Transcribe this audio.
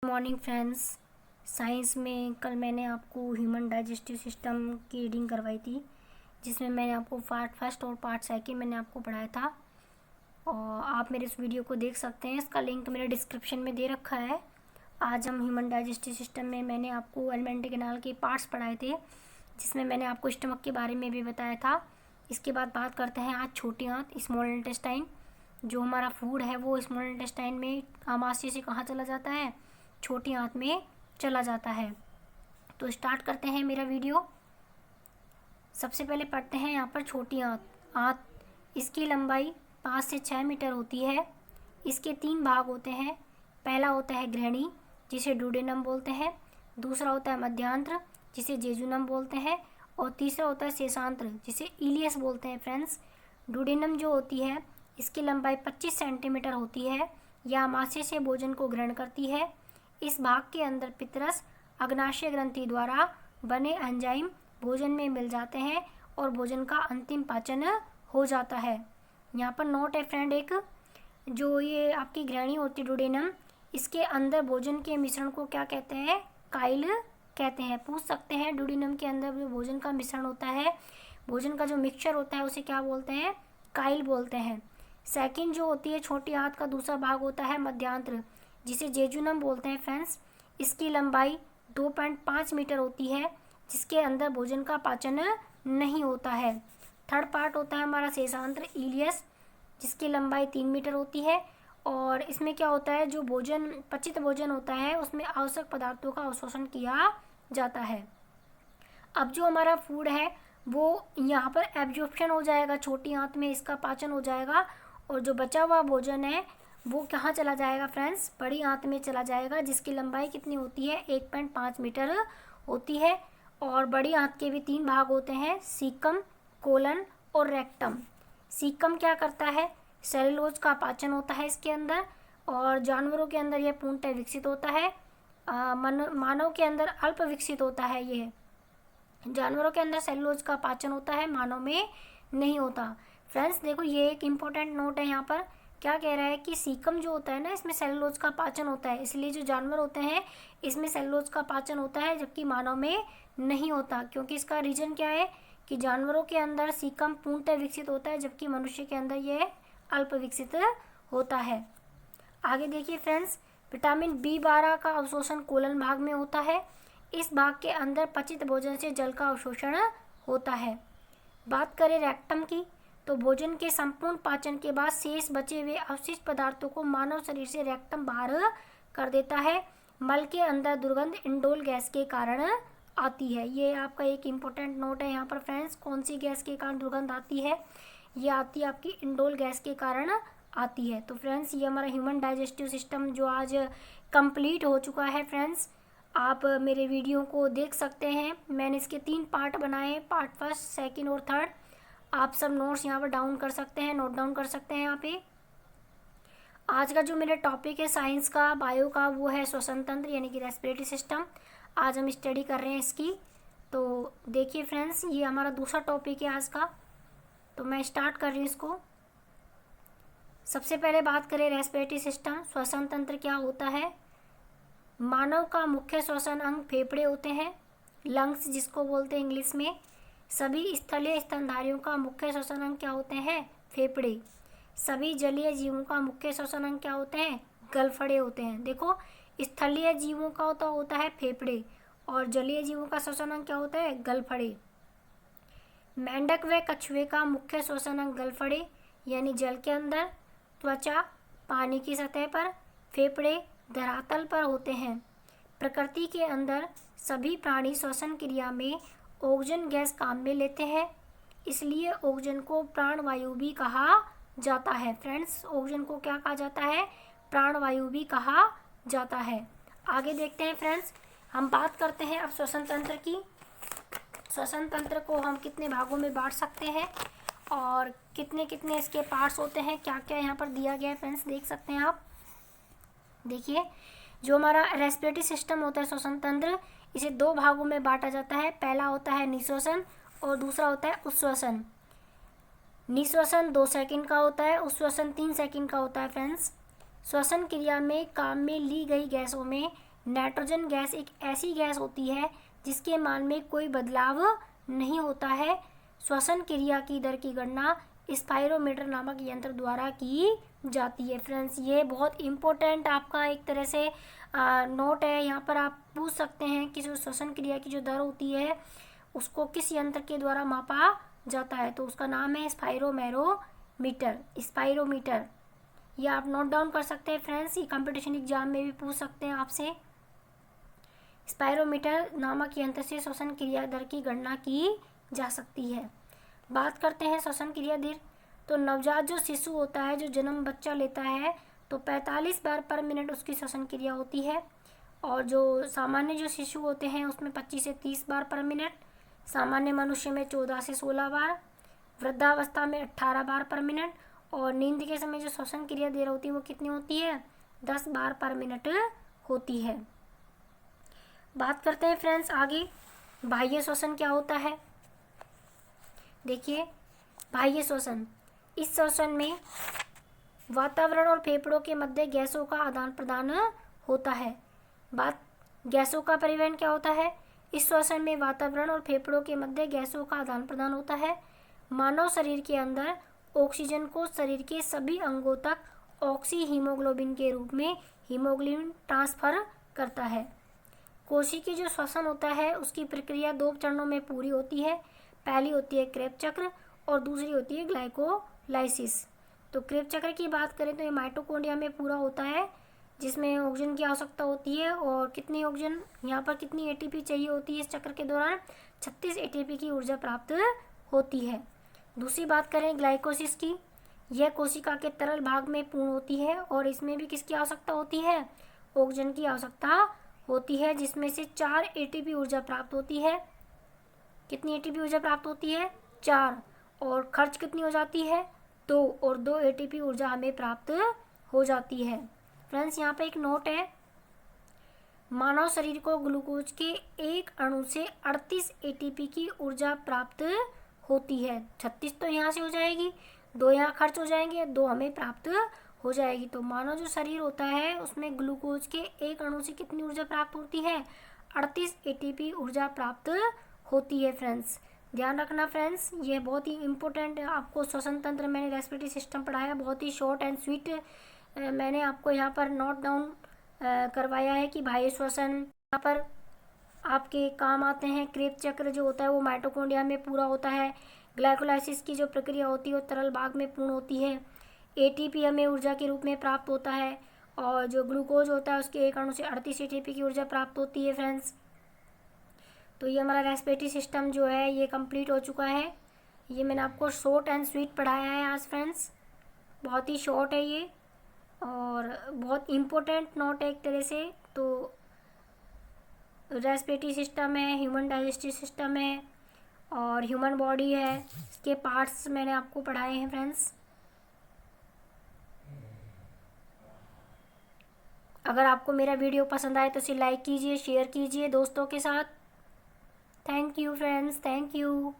Morning friends, science में कल मैंने आपको ह्यूमन डाइजेस्टिव सिस्टम की रीडिंग करवाई थी, जिसमें मैंने आपको पार्ट फर्स्ट और पार्ट सेकंड मैंने आपको पढ़ाया था। और आप मेरे इस वीडियो को देख सकते हैं, इसका लिंक मेरे डिस्क्रिप्शन में दे रखा है। आज हम ह्यूमन डाइजेस्टिव सिस्टम में मैंने आपको एलिमेंट्री कैनाल के पार्ट्स पढ़ाए थे, जिसमें मैंने आपको स्टमक के बारे में भी बताया था। इसके बाद बात करते हैं आज छोटी आंत, स्मॉल इंटेस्टाइन। जो हमारा फूड है वो स्मॉल इंटेस्टाइन में आमाशय से कहाँ चला जाता है, छोटी आंत में चला जाता है। तो स्टार्ट करते हैं मेरा वीडियो। सबसे पहले पढ़ते हैं यहाँ पर छोटी आंत। इसकी लंबाई 5 से 6 मीटर होती है। इसके 3 भाग होते हैं। पहला होता है ग्रहणी, जिसे डुडेनम बोलते हैं। दूसरा होता है मध्यांत्र, जिसे जेजुनम बोलते हैं। और तीसरा होता है शेषांत्र, जिसे इलियस बोलते हैं। फ्रेंड्स, डुडेनम जो होती है इसकी लंबाई 25 सेंटीमीटर होती है। यह आमाशय से भोजन को ग्रहण करती है। इस भाग के अंदर पितरस अग्नाशय ग्रंथि द्वारा बने एंजाइम भोजन में मिल जाते हैं और भोजन का अंतिम पाचन हो जाता है। यहाँ पर नोट है फ्रेंड, एक जो ये आपकी ग्रहणी होती है डुडेनम, इसके अंदर भोजन के मिश्रण को क्या कहते हैं, काइल कहते हैं। पूछ सकते हैं डुडेनम के अंदर जो भोजन का मिश्रण होता है, भोजन का जो मिक्सचर होता है, उसे क्या बोलते हैं, काइल बोलते हैं। सेकंड जो होती है छोटी आंत का दूसरा भाग होता है मध्यांत्र, जिसे जेजुनम बोलते हैं। फ्रेंड्स, इसकी लंबाई 2.5 मीटर होती है, जिसके अंदर भोजन का पाचन नहीं होता है। थर्ड पार्ट होता है हमारा शेषांत्र इलियस, जिसकी लंबाई 3 मीटर होती है। और इसमें क्या होता है, जो भोजन पचित भोजन होता है उसमें आवश्यक पदार्थों का अवशोषण किया जाता है। अब जो हमारा फूड है वो यहाँ पर एब्जॉर्प्शन हो जाएगा, छोटी आंत में इसका पाचन हो जाएगा। और जो बचा हुआ भोजन है वो कहाँ चला जाएगा फ्रेंड्स, बड़ी आंत में चला जाएगा, जिसकी लंबाई कितनी होती है, 1.5 मीटर होती है। और बड़ी आंत के भी 3 भाग होते हैं, सीकम, कोलन और रेक्टम। सीकम क्या करता है, सेलुलोज का पाचन होता है इसके अंदर। और जानवरों के अंदर यह पूर्णतः विकसित होता है। मानव के अंदर अल्प विकसित होता है। ये जानवरों के अंदर सेलुलोज का पाचन होता है, मानव में नहीं होता। फ्रेंड्स देखो, ये एक इम्पोर्टेंट नोट है। यहाँ पर क्या कह रहा है कि सीकम जो होता है ना, इसमें सेलुलोज का पाचन होता है, इसलिए जो जानवर होते हैं इसमें सेलुलोज का पाचन होता है, जबकि मानव में नहीं होता। क्योंकि इसका रीजन क्या है कि जानवरों के अंदर सीकम पूर्णतः विकसित होता है, जबकि मनुष्य के अंदर यह अल्प विकसित होता है। आगे देखिए फ्रेंड्स, विटामिन B12 का अवशोषण कोलन भाग में होता है। इस भाग के अंदर पचित भोजन से जल का अवशोषण होता है। बात करें रेक्टम की, तो भोजन के संपूर्ण पाचन के बाद शेष बचे हुए अवशिष्ट पदार्थों को मानव शरीर से रेक्टम बाहर कर देता है। मल के अंदर दुर्गंध इंडोल गैस के कारण आती है। ये आपका एक इम्पोर्टेंट नोट है यहाँ पर फ्रेंड्स, कौन सी गैस के कारण दुर्गंध आती है, ये आती है आपकी इंडोल गैस के कारण आती है। तो फ्रेंड्स, ये हमारा ह्यूमन डाइजेस्टिव सिस्टम जो आज कंप्लीट हो चुका है। फ्रेंड्स, आप मेरे वीडियो को देख सकते हैं, मैंने इसके 3 पार्ट बनाए, पार्ट फर्स्ट, सेकंड और थर्ड। आप सब नोट्स यहाँ पर डाउन कर सकते हैं, नोट डाउन कर सकते हैं यहाँ पे। आज का जो मेरा टॉपिक है साइंस का, बायो का, वो है श्वसन तंत्र यानी कि रेस्पिरेटरी सिस्टम। आज हम स्टडी कर रहे हैं इसकी। तो देखिए फ्रेंड्स, ये हमारा दूसरा टॉपिक है आज का, तो मैं स्टार्ट कर रही हूँ इसको। सबसे पहले बात करें रेस्पिरेटरी सिस्टम, श्वसन तंत्र क्या होता है। मानव का मुख्य श्वसन अंग फेफड़े होते हैं, लंग्स जिसको बोलते हैं इंग्लिश में। सभी स्थलीय स्तनधारियों का मुख्य श्वसन अंग क्या होते हैं, फेफड़े। सभी जलीय जीवों का मुख्य श्वसन अंग क्या होते हैं, गलफड़े होते हैं। देखो, स्थलीय जीवों का होता है फेफड़े, और जलीय जीवों का श्वसन अंग क्या होता है, गलफड़े। मेंढक व कछुए का मुख्य श्वसन अंग गलफड़े यानी जल के अंदर, त्वचा पानी की सतह पर, फेफड़े धरातल पर होते हैं। प्रकृति के अंदर सभी प्राणी श्वसन क्रिया में ऑक्सीजन गैस काम में लेते हैं, इसलिए ऑक्सीजन को प्राणवायु भी कहा जाता है। फ्रेंड्स, ऑक्सीजन को क्या कहा जाता है, प्राणवायु भी कहा जाता है। आगे देखते हैं फ्रेंड्स, हम बात करते हैं अब श्वसन तंत्र की। श्वसन तंत्र को हम कितने भागों में बांट सकते हैं और कितने कितने इसके पार्ट्स होते हैं, क्या क्या यहाँ पर दिया गया है फ्रेंड्स, देख सकते हैं आप। देखिए, जो हमारा रेस्पिरेटरी सिस्टम होता है श्वसन तंत्र, इसे दो भागों में बांटा जाता है। पहला होता है निश्वसन और दूसरा होता है उच्छ्वसन। निश्वसन 2 सेकंड का होता है, उच्छ्वसन 3 सेकंड का होता है फ्रेंड्स। श्वसन क्रिया में काम में ली गई गैसों में नाइट्रोजन गैस एक ऐसी गैस होती है जिसके मान में कोई बदलाव नहीं होता है। श्वसन क्रिया की दर की गणना स्पाइरोमीटर नामक यंत्र द्वारा की जाती है। फ्रेंड्स, ये बहुत इम्पोर्टेंट आपका एक तरह से नोट है। यहाँ पर आप पूछ सकते हैं कि जो श्वसन क्रिया की जो दर होती है उसको किस यंत्र के द्वारा मापा जाता है, तो उसका नाम है स्पाइरोमीटर। स्पाइरोमीटर ये आप नोट डाउन कर सकते हैं फ्रेंड्स, ये कंपटीशन एग्जाम में भी पूछ सकते हैं आपसे। स्पाइरोमीटर नामक यंत्र से श्वसन क्रिया दर की गणना की जा सकती है। बात करते हैं श्वसन क्रिया दर। तो नवजात जो शिशु होता है, जो जन्म बच्चा लेता है, तो 45 बार पर मिनट उसकी श्वसन क्रिया होती है। और जो सामान्य जो शिशु होते हैं उसमें 25 से 30 बार पर मिनट, सामान्य मनुष्य में 14 से 16 बार, वृद्धावस्था में 18 बार पर मिनट, और नींद के समय जो श्वसन क्रिया दर होती है वो कितनी होती है, 10 बार पर मिनट होती है। बात करते हैं फ्रेंड्स आगे, बाह्य श्वसन क्या होता है। देखिए, बाह्य श्वसन, इस श्वसन में वातावरण और फेफड़ों के मध्य गैसों का आदान प्रदान होता है। बात गैसों का परिवहन क्या होता है। इस श्वसन में वातावरण और फेफड़ों के मध्य गैसों का आदान प्रदान होता है। मानव शरीर के अंदर ऑक्सीजन को शरीर के सभी अंगों तक ऑक्सी हीमोग्लोबिन के रूप में हीमोग्लोबिन ट्रांसफर करता है। कोशिकीय जो श्वसन होता है उसकी प्रक्रिया 2 चरणों में पूरी होती है। पहली होती है क्रेब्स चक्र और दूसरी होती है ग्लाइकोलाइसिस। तो क्रेब्स चक्र की बात करें तो ये माइटोकॉन्ड्रिया में पूरा होता है, जिसमें ऑक्सीजन की आवश्यकता होती है। और कितनी ऑक्सीजन, यहाँ पर कितनी एटीपी चाहिए होती है इस चक्र के दौरान, 36 एटीपी की ऊर्जा प्राप्त होती है। दूसरी बात करें ग्लाइकोसिस की, यह कोशिका के तरल भाग में पूर्ण होती है और इसमें भी किसकी आवश्यकता होती है, ऑक्सीजन की आवश्यकता होती है, जिसमें से 4 एटीपी ऊर्जा प्राप्त होती है। कितनी एटीपी ऊर्जा प्राप्त होती है, 4, और खर्च कितनी हो जाती है, 2, और 2 एटीपी ऊर्जा हमें प्राप्त हो जाती है। फ्रेंड्स, यहाँ पे एक नोट है, मानव शरीर को ग्लूकोज के एक अणु से 38 एटीपी की ऊर्जा प्राप्त होती है। 36 तो यहाँ से हो जाएगी, 2 यहाँ खर्च हो जाएंगे, 2 हमें प्राप्त हो जाएगी। तो मानव जो शरीर होता है उसमें ग्लूकोज के एक अणु से कितनी ऊर्जा प्राप्त होती है, 38 एटीपी ऊर्जा प्राप्त होती है। फ्रेंड्स, ध्यान रखना फ्रेंड्स, ये बहुत ही इंपॉर्टेंट आपको श्वसन तंत्र, मैंने रेस्पिरेटरी सिस्टम पढ़ाया, बहुत ही शॉर्ट एंड स्वीट मैंने आपको यहाँ पर नोट डाउन करवाया है कि बाह्य श्वसन यहाँ पर आपके काम आते हैं। क्रेब्स चक्र जो होता है वो माइटोकॉन्ड्रिया में पूरा होता है। ग्लाइकोलाइसिस की जो प्रक्रिया होती है वो तरल भाग में पूर्ण होती है। एटीपी हमें ऊर्जा के रूप में प्राप्त होता है और जो ग्लूकोज होता है उसके एक अणु से 38 एटीपी की ऊर्जा प्राप्त होती है। फ्रेंड्स, तो ये हमारा रेस्पिरेटरी सिस्टम जो है ये कंप्लीट हो चुका है। ये मैंने आपको शॉर्ट एंड स्वीट पढ़ाया है आज फ्रेंड्स, बहुत ही शॉर्ट है ये और बहुत इम्पोर्टेंट नोट है एक तरह से। तो रेस्पिरेटरी सिस्टम है, ह्यूमन डाइजेस्टिव सिस्टम है और ह्यूमन बॉडी है, इसके पार्ट्स मैंने आपको पढ़ाए हैं फ्रेंड्स। अगर आपको मेरा वीडियो पसंद आए तो इसे लाइक कीजिए, शेयर कीजिए दोस्तों के साथ। Thank you friends, thank you.